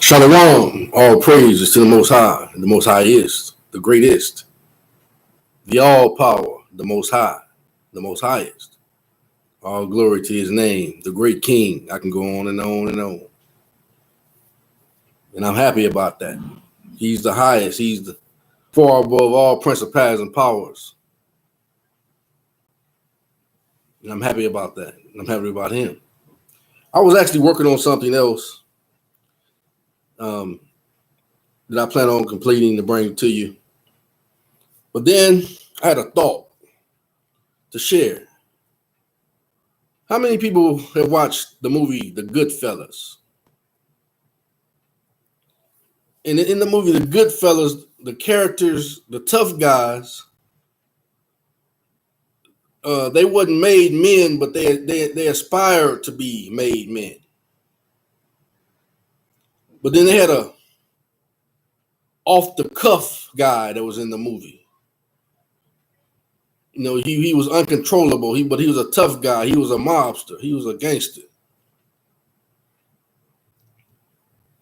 Shalom, all praises to the Most High, the Most Highest, the greatest, the all power, the Most High, the Most Highest. All glory to his name, the great King. I can go on and on and on. And I'm happy about that. He's the highest. He's the far above all principalities and powers. And I'm happy about that. And I'm happy about him. I was actually working on something else that I plan on completing to bring to you. But then I had a thought to share. How many people have watched the movie The Goodfellas? And in the movie The Goodfellas, the characters, the tough guys, they wasn't made men, but they aspired to be made men. But then they had a off the cuff guy that was in the movie. You know, he was uncontrollable. But he was a tough guy. He was a mobster. He was a gangster.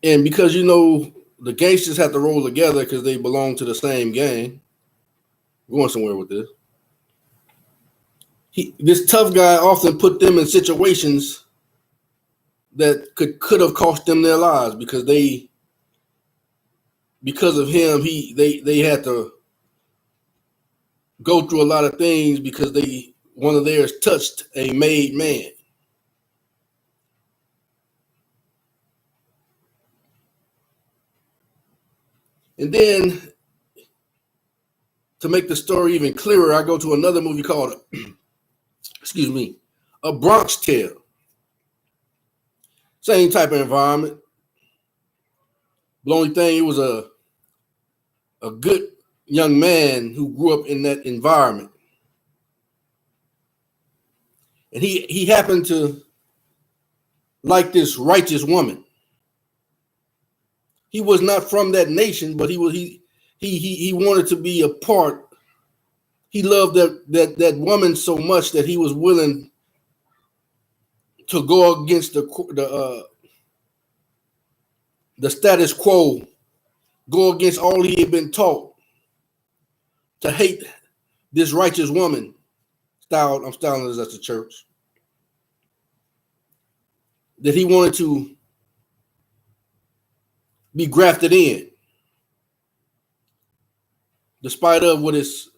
And because the gangsters have to roll together because they belong to the same gang. I'm going somewhere with this. This tough guy often put them in situations that could have cost them their lives because of him, they had to go through a lot of things because one of theirs touched a made man. And then to make the story even clearer, I go to another movie called A Bronx Tale. Same type of environment. The only thing, it was a good young man who grew up in that environment. And he happened to like this righteous woman. He was not from that nation, but he wanted to be a part. He loved that woman so much that he was willing to go against the status quo, go against all he had been taught, to hate this righteous woman. I'm styling this as a church. That he wanted to be grafted in, despite of what his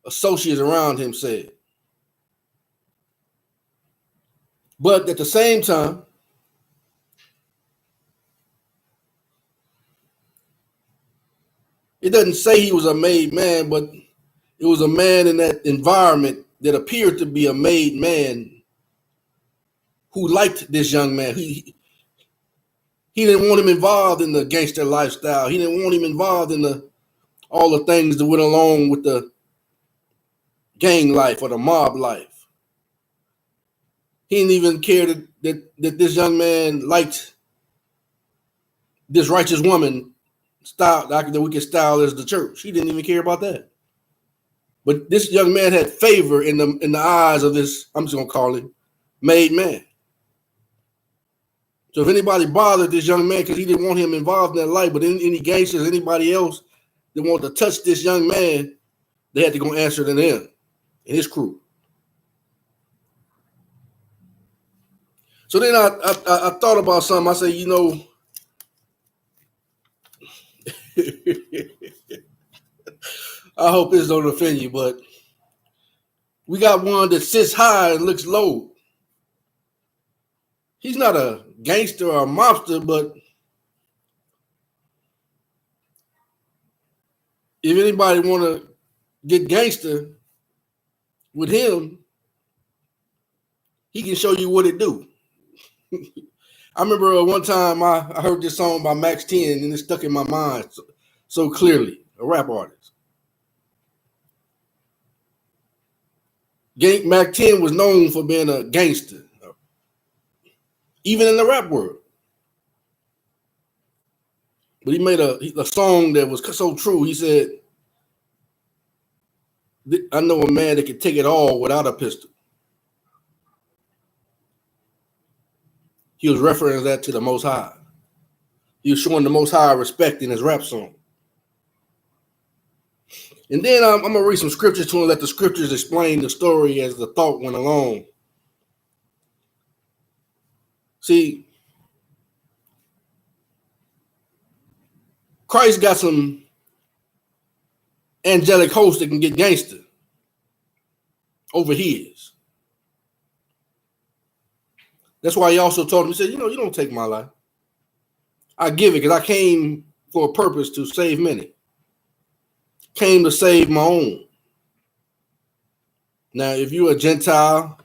associates around him said. But at the same time, it doesn't say he was a made man, but it was a man in that environment that appeared to be a made man who liked this young man. He didn't want him involved in the gangster lifestyle. He didn't want him involved in all the things that went along with the gang life or the mob life. He didn't even care that this young man liked this righteous woman style that we could style as the church. He didn't even care about that. But this young man had favor in the eyes of this, I'm just gonna call him, made man. So if anybody bothered this young man because he didn't want him involved in that life, but any gangsters, anybody else that wanted to touch this young man, they had to go answer to him and his crew. So then I thought about something. I said, I hope this don't offend you, but we got one that sits high and looks low. He's not a gangster or a mobster, but if anybody want to get gangster with him, he can show you what it do. I remember one time I heard this song by Max 10 and it stuck in my mind so clearly, a rap artist. Max 10 was known for being a gangster, even in the rap world. But he made a song that was so true. He said, I know a man that can take it all without a pistol. He was referring that to the Most High. He was showing the Most High respect in his rap song. And then I'm going to read some scriptures to him, let the scriptures explain the story as the thought went along. See, Christ got some angelic hosts that can get gangster over his. That's why he also told him, he said, you don't take my life. I give it because I came for a purpose to save many. Came to save my own. Now, if you're a Gentile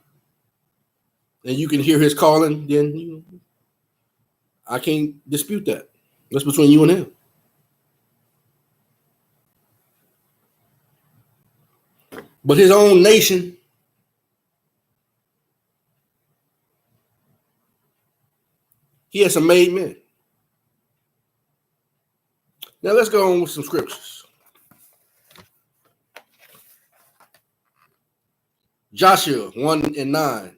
and you can hear his calling, then I can't dispute that. That's between you and him. But his own nation, he has some made men. Now let's go on with some scriptures. Joshua 1:9.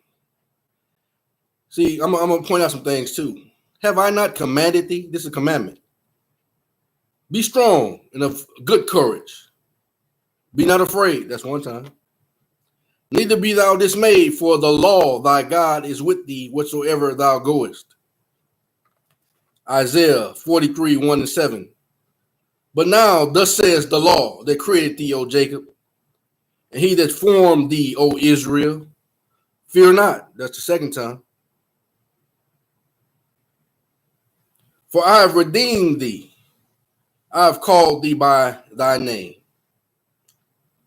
See, I'm going to point out some things too. Have I not commanded thee? This is a commandment. Be strong and of good courage. Be not afraid. That's one time. Neither be thou dismayed, for the law thy God is with thee whatsoever thou goest. Isaiah 43:1-7. But now thus says the law that created thee, O Jacob, and he that formed thee, O Israel. Fear not. That's the second time. For I have redeemed thee. I have called thee by thy name.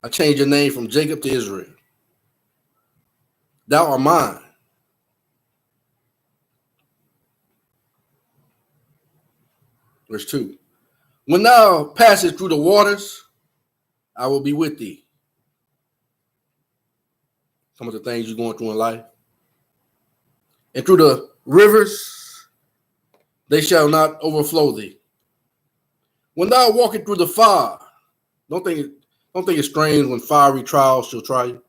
I changed your name from Jacob to Israel. Thou art mine. Verse 2. When thou passest through the waters, I will be with thee. Some of the things you're going through in life. And through the rivers, they shall not overflow thee. When thou walkest through the fire, don't think it's strange when fiery trials shall try you.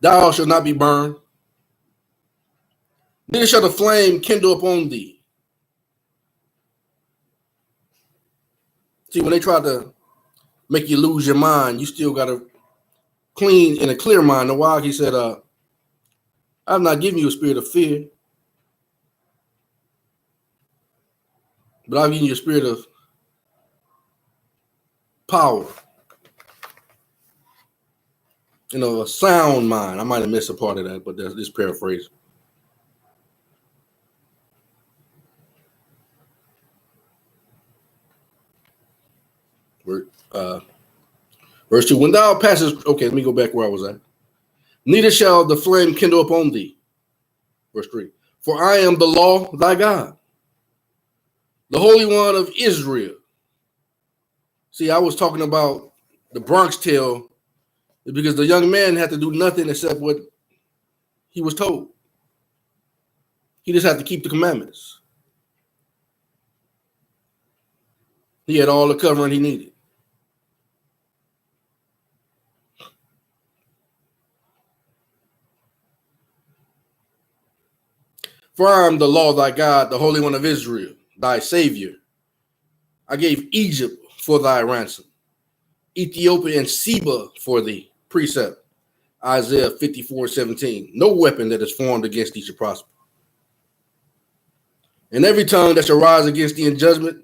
Thou shalt not be burned. Neither shall the flame kindle upon thee. See, when they try to make you lose your mind, you still got to clean and a clear mind. And why he said, I've not given you a spirit of fear, but I've given you a spirit of power. A sound mind. I might have missed a part of that, but that's this paraphrase. Verse 2. When thou passest, okay, let me go back where I was at. Neither shall the flame kindle upon thee. Verse 3. For I am the law thy God, the Holy One of Israel. See, I was talking about the Bronx Tale because the young man had to do nothing except what he was told. He just had to keep the commandments. He had all the covering he needed. For I am the law thy God, the Holy One of Israel, thy Savior. I gave Egypt for thy ransom, Ethiopia and Seba for thee. Precept, Isaiah 54:17. No weapon that is formed against thee shall prosper. And every tongue that shall rise against thee in judgment,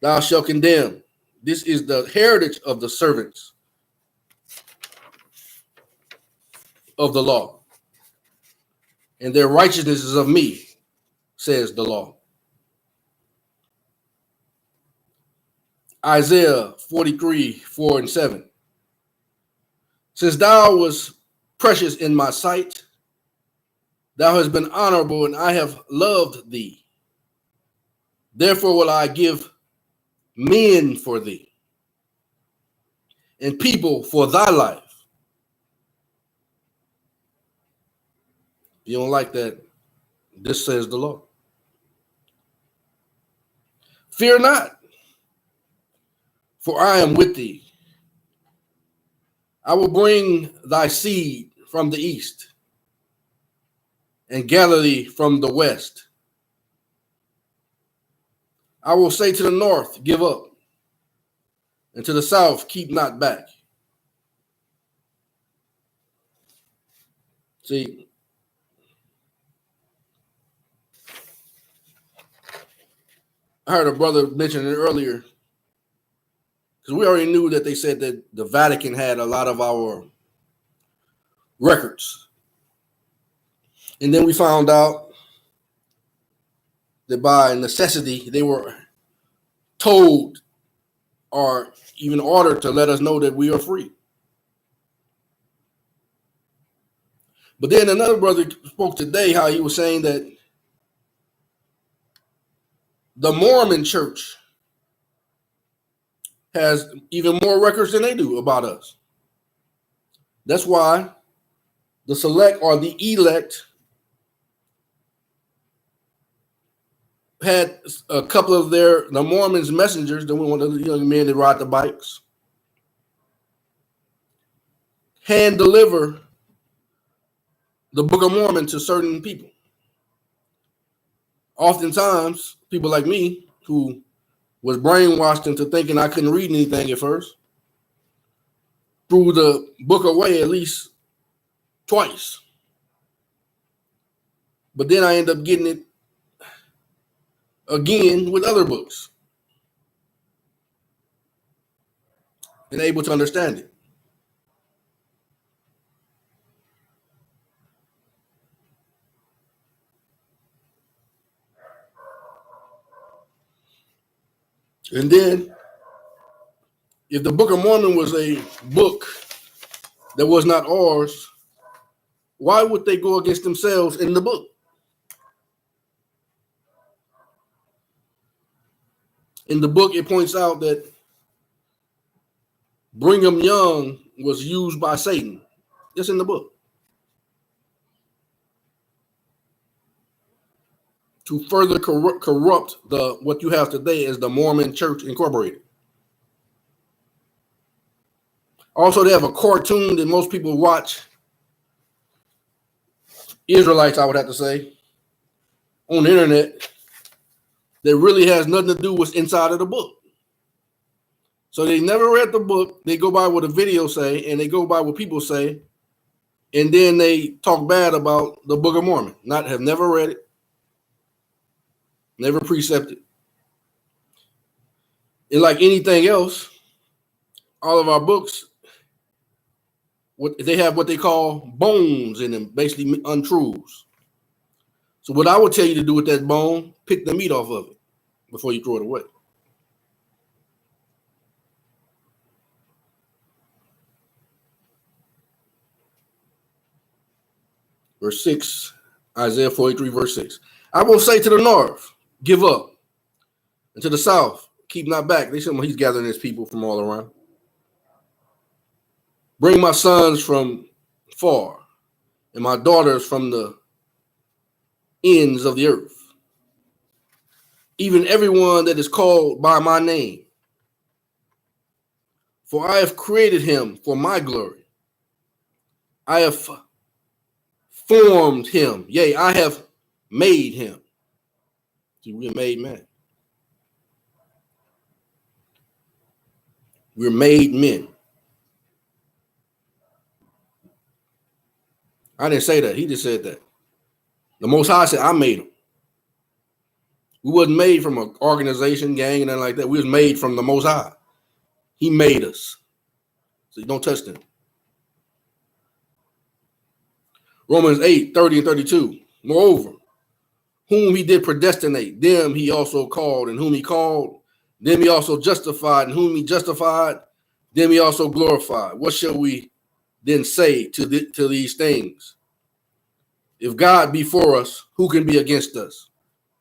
thou shalt condemn. This is the heritage of the servants of the law, and their righteousness is of me, says the law. Isaiah 43:4-7. Since thou was precious in my sight, thou hast been honorable, and I have loved thee. Therefore will I give men for thee, and people for thy life. You don't like that? This says the Lord. Fear not, for I am with thee. I will bring thy seed from the east and gather thee from the west. I will say to the north, give up, and to the south, keep not back. See, I heard a brother mention it earlier, because we already knew that they said that the Vatican had a lot of our records. And then we found out that by necessity, they were told or even ordered to let us know that we are free. But then another brother spoke today how he was saying that the Mormon church has even more records than they do about us. That's why the select or the elect had a couple of the Mormons messengers, the one of the young men that ride the bikes, hand deliver the Book of Mormon to certain people. Oftentimes, people like me who was brainwashed into thinking I couldn't read anything at first, threw the book away at least twice. But then I end up getting it again with other books and able to understand it. And then, if the Book of Mormon was a book that was not ours, why would they go against themselves in the book? In the book, it points out that Brigham Young was used by Satan. It's in the book. To further corrupt what you have today as the Mormon Church Incorporated. Also, they have a cartoon that most people watch, Israelites, I would have to say, on the internet, that really has nothing to do with inside of the book. So they never read the book. They go by what a video say, and they go by what people say, and then they talk bad about the Book of Mormon. Have never read it, never precepted. And like anything else, all of our books, they have what they call bones in them, basically untruths. So what I would tell you to do with that bone, pick the meat off of it before you throw it away. Verse 6, Isaiah 43, verse 6. I will say to the north, give up, and to the south, keep not back. They said, well, he's gathering his people from all around. Bring my sons from far, and my daughters from the ends of the earth. Even everyone that is called by my name. For I have created him for my glory. I have formed him. Yea, I have made him. See, we're made men. We're made men. I didn't say that. He just said that. The Most High said, I made him. We wasn't made from an organization, gang, and nothing like that. We was made from the Most High. He made us. So you don't touch them. Romans 8, 30 and 32. Moreover, whom he did predestinate, them he also called, and whom he called, them he also justified, and whom he justified, them he also glorified. What shall we then say to these things? If God be for us, who can be against us?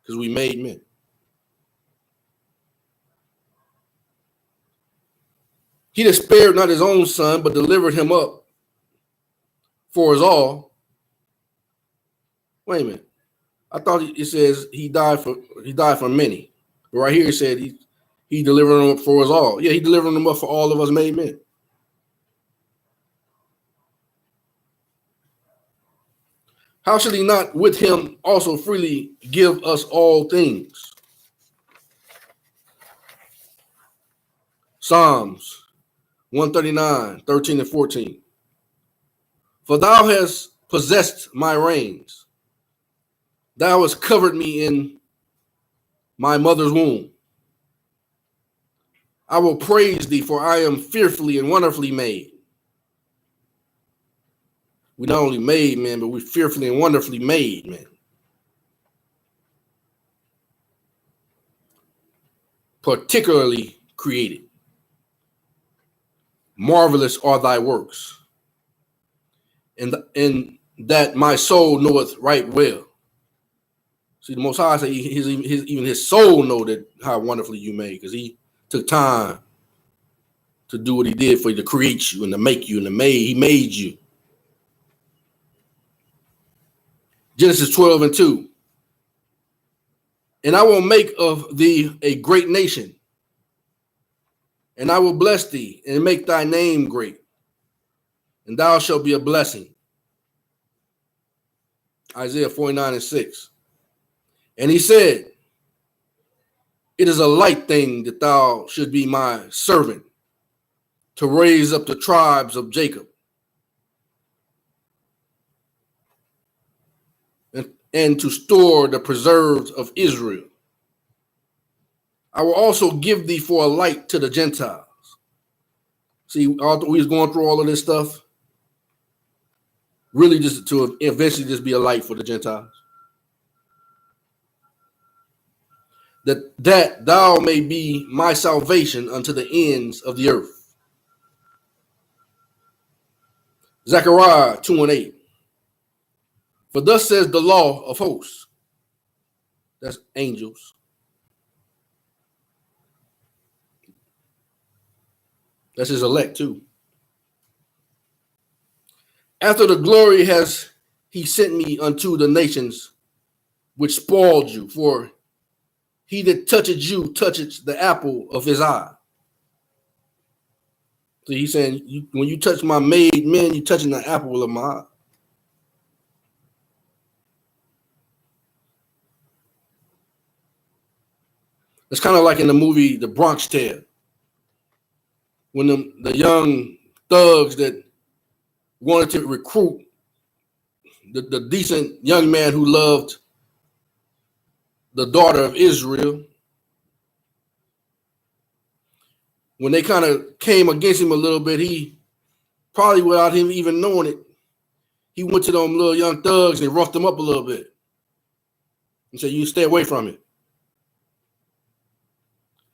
Because we made men. He that spared not his own son, but delivered him up for us all. Wait a minute. I thought it says he died for many. But right here it said he delivered them up for us all. Yeah, he delivered them up for all of us made men. How shall he not with him also freely give us all things? Psalms 139, 13 and 14. For thou hast possessed my reins. Thou hast covered me in my mother's womb. I will praise thee, for I am fearfully and wonderfully made. We not only made, man, but we're fearfully and wonderfully made, man. Particularly created. Marvelous are thy works, and that my soul knoweth right well. See, the Most High say even his soul know that how wonderfully you made, because he took time to do what he did for you, to create you and to make you and he made you. Genesis 12 and 2. And I will make of thee a great nation, and I will bless thee and make thy name great, and thou shalt be a blessing. Isaiah 49 and 6. And he said, it is a light thing that thou should be my servant, to raise up the tribes of Jacob, and to store the preserves of Israel. I will also give thee for a light to the Gentiles. See, we was going through all of this stuff, really just to eventually just be a light for the Gentiles. That thou may be my salvation unto the ends of the earth. Zechariah 2 and 8. For thus says the law of hosts. That's angels. That's his elect too. After the glory has he sent me unto the nations which spoiled you, for he that toucheth you toucheth the apple of his eye. So he's saying, when you touch my made men, you're touching the apple of my eye. It's kind of like in the movie The Bronx Tale, when the young thugs that wanted to recruit the decent young man who loved the daughter of Israel, when they kind of came against him a little bit, he probably without him even knowing it, he went to them little young thugs and roughed them up a little bit and said, you stay away from it.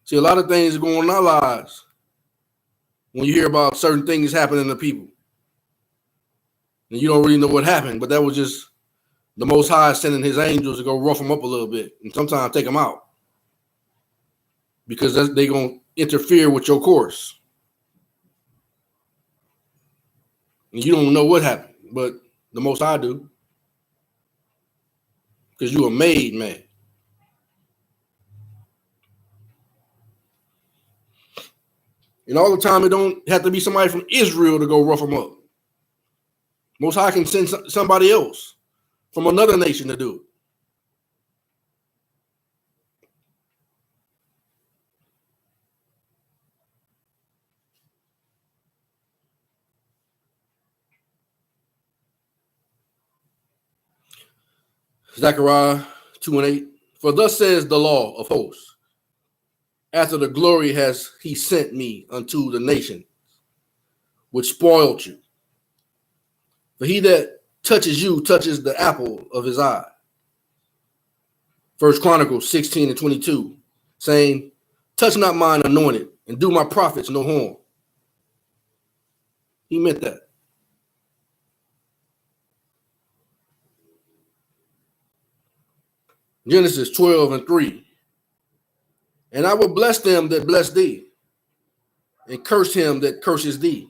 See, a lot of things going on in our lives when you hear about certain things happening to people. And you don't really know what happened, but that was just the Most High sending his angels to go rough them up a little bit and sometimes take them out, because they're going to interfere with your course. And you don't know what happened, but the Most High do, because you are made man. And all the time, it don't have to be somebody from Israel to go rough them up. Most High can send somebody else from another nation to do it. Zechariah 2 and 8. For thus says the law of hosts, after the glory has he sent me unto the nation which spoiled you. For he that touches you touches the apple of his eye. First Chronicles 16 and 22, saying, touch not mine anointed, and do my prophets no harm. He meant that. Genesis 12 and 3. And I will bless them that bless thee, and curse him that curses thee.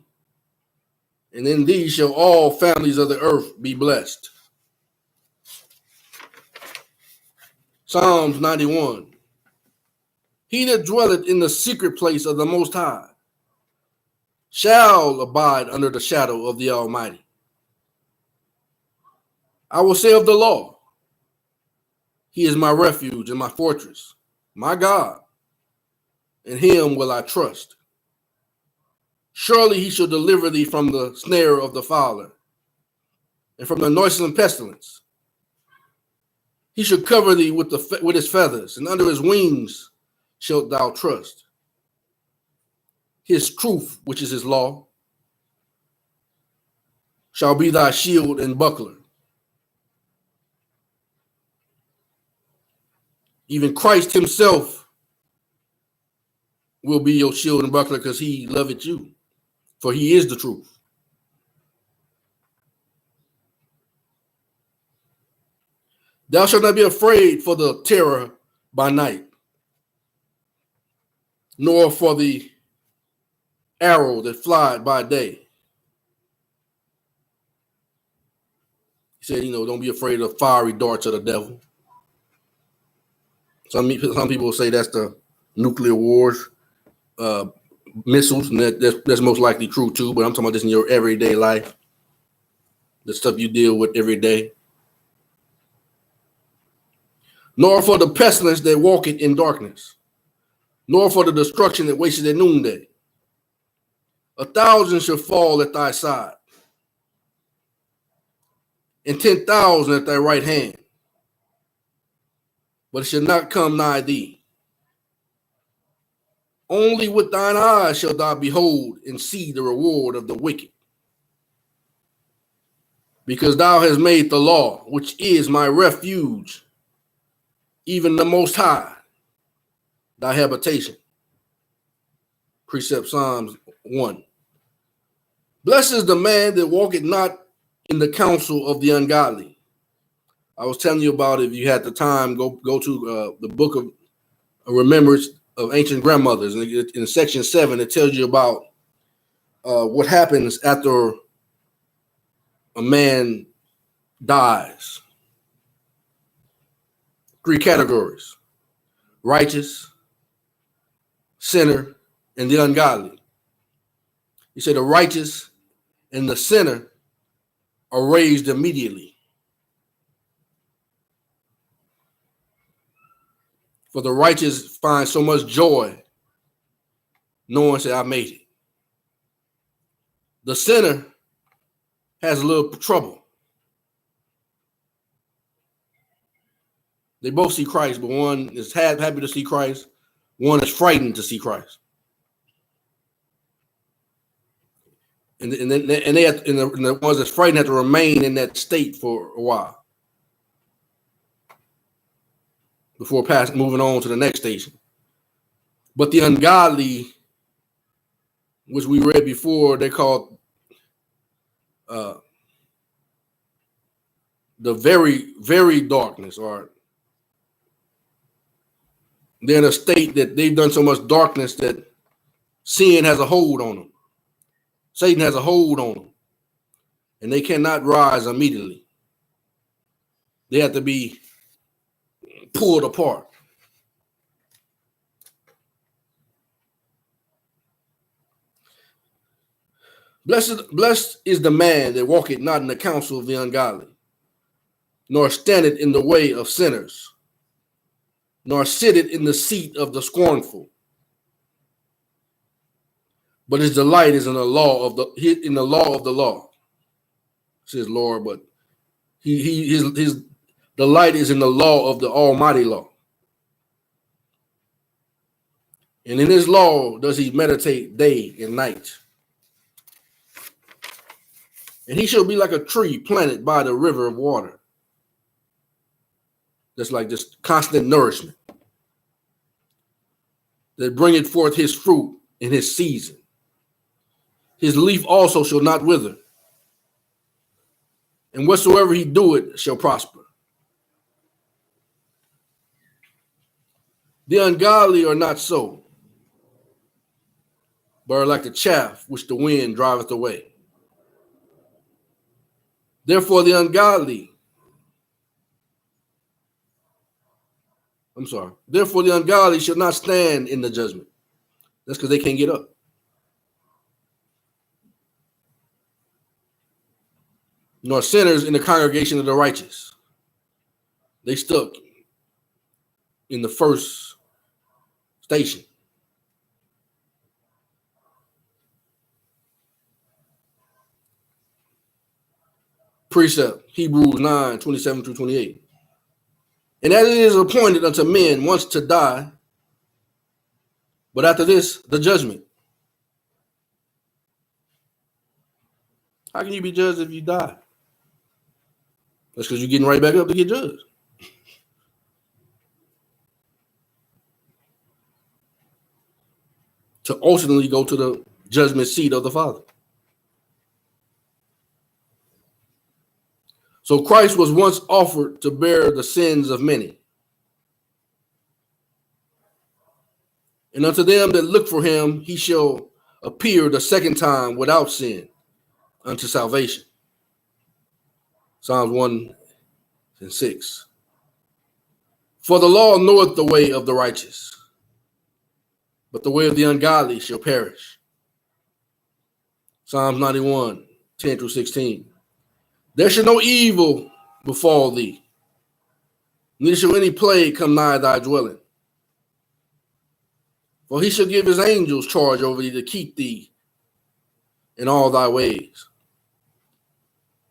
And in thee shall all families of the earth be blessed. Psalms 91. He that dwelleth in the secret place of the Most High shall abide under the shadow of the Almighty. I will say of the Lord, he is my refuge and my fortress, my God, in him will I trust. Surely he shall deliver thee from the snare of the fowler, and from the noisome pestilence. He shall cover thee with his feathers, and under his wings shalt thou trust. His truth, which is his law, shall be thy shield and buckler. Even Christ himself will be your shield and buckler, because he loveth you, for he is the truth. Thou shalt not be afraid for the terror by night, nor for the arrow that flieth by day. He said, don't be afraid of fiery darts of the devil. Some people say that's the nuclear wars, missiles, and that's most likely true too, but I'm talking about this in your everyday life, the stuff you deal with every day. Nor for the pestilence that walketh in darkness, nor for the destruction that wasteth at noonday. 1,000 shall fall at thy side, and 10,000 at thy right hand, but it shall not come nigh thee. Only with thine eyes shalt thou behold and see the reward of the wicked. Because thou hast made the law, which is my refuge, even the Most High, thy habitation. Precept Psalms 1. Blessed is the man that walketh not in the counsel of the ungodly. I was telling you about, if you had the time, go to the book of Remembrance of Ancient Grandmothers. In section 7, it tells you about what happens after a man dies. 3 categories: righteous, sinner, and the ungodly. He said the righteous and the sinner are raised immediately. For the righteous find so much joy knowing that I made it. The sinner has a little trouble. They both see Christ, but one is happy to see Christ. One is frightened to see Christ. And the ones that's frightened have to remain in that state for a while before moving on to the next station. But the ungodly, which we read before, they're called the very, very darkness, or they're in a state that they've done so much darkness that sin has a hold on them. Satan has a hold on them, and they cannot rise immediately. They have to be pulled apart. Blessed is the man that walketh not in the counsel of the ungodly, nor standeth in the way of sinners, nor sitteth in the seat of the scornful. But his delight is in the law of the law, says Lord. But his delight is in the law of the Almighty law, and in his law does he meditate day and night. And he shall be like a tree planted by the river of water. That's like just constant nourishment, that bringeth forth his fruit in his season. His leaf also shall not wither, and whatsoever he doeth shall prosper. The ungodly are not so, but are like the chaff which the wind driveth away. Therefore the ungodly shall not stand in the judgment. That's because they can't get up. Nor sinners in the congregation of the righteous. They stuck in the first station. Precept, Hebrews 9, 27 through 28. And as it is appointed unto men once to die, but after this, the judgment. How can you be judged if you die? That's because you're getting right back up to get judged. To ultimately go to the judgment seat of the Father. So Christ was once offered to bear the sins of many. And unto them that look for him, he shall appear the second time without sin unto salvation. Psalms 1 and 6. For the law knoweth the way of the righteous, but the way of the ungodly shall perish. Psalms 91, 10 through 16. There shall no evil befall thee, neither shall any plague come nigh thy dwelling. For he shall give his angels charge over thee to keep thee in all thy ways.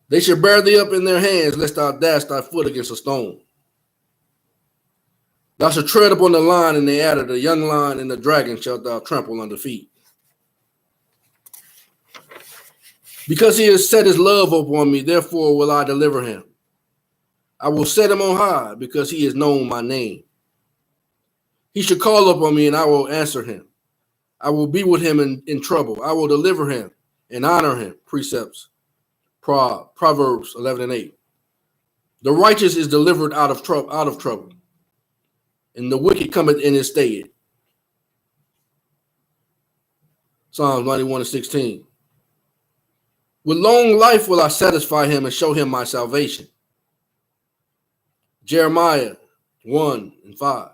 They shall bear thee up in their hands, lest thou dash thy foot against a stone. Thou shalt tread upon the lion and the adder, the young lion and the dragon shalt thou trample under feet. Because he has set his love upon me, therefore will I deliver him. I will set him on high, because he has known my name. He shall call upon me, and I will answer him. I will be with him in trouble. I will deliver him and honor him. Precepts, Proverbs 11 and 8. The righteous is delivered out of trouble, and the wicked cometh in his stead. Psalms 91 and 16. With long life will I satisfy him and show him my salvation. Jeremiah 1 and 5.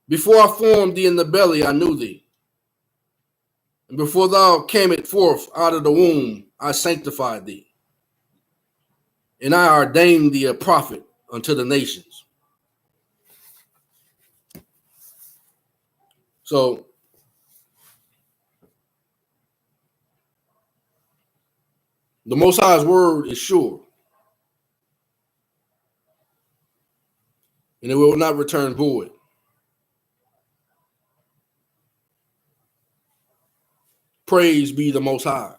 Before I formed thee in the belly, I knew thee. And before thou camest forth out of the womb, I sanctified thee. And I ordained thee a prophet unto the nations. So, the Most High's word is sure, and it will not return void. Praise be the Most High.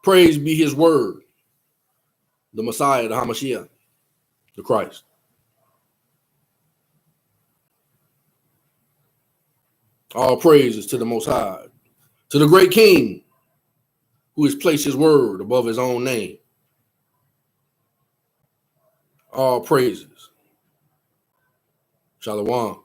Praise be his word, the Messiah, the Hamashiach, the Christ. All praises to the Most High, to the great King, who has placed his word above his own name. All praises. Shalom.